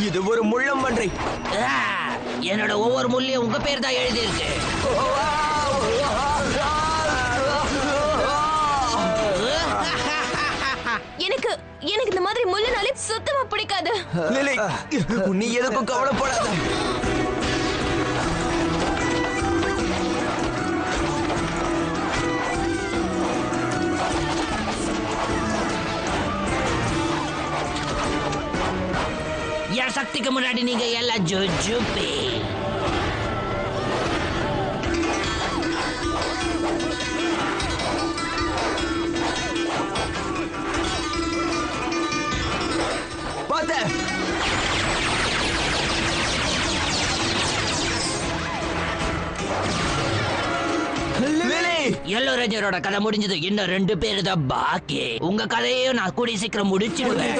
இது ஒரு முள்ளம்பன்றி. என்னோட ஒவ்வொரு முள்ளையும் உங்க பேர் தான் எழுதி இருக்கு. எனக்கு எனக்கு இந்த மாதிரி முள்ளுனாலே சுத்தமா பிடிக்காது. லிலி, நீ எதுக்கும் கவலைப்படாத. என் சக்திக்கு முன்னாடி நீங்க எல்லாம் ஜுஜுபி. பாத்த எல்லோ ரேஞ்சரோட கதை முடிஞ்சது. இன்னும் 2 பேரு தான் பாக்கி. உங்க கதையையும் நான் கூடிய சீக்கிரம் முடிச்சிடுவேன்.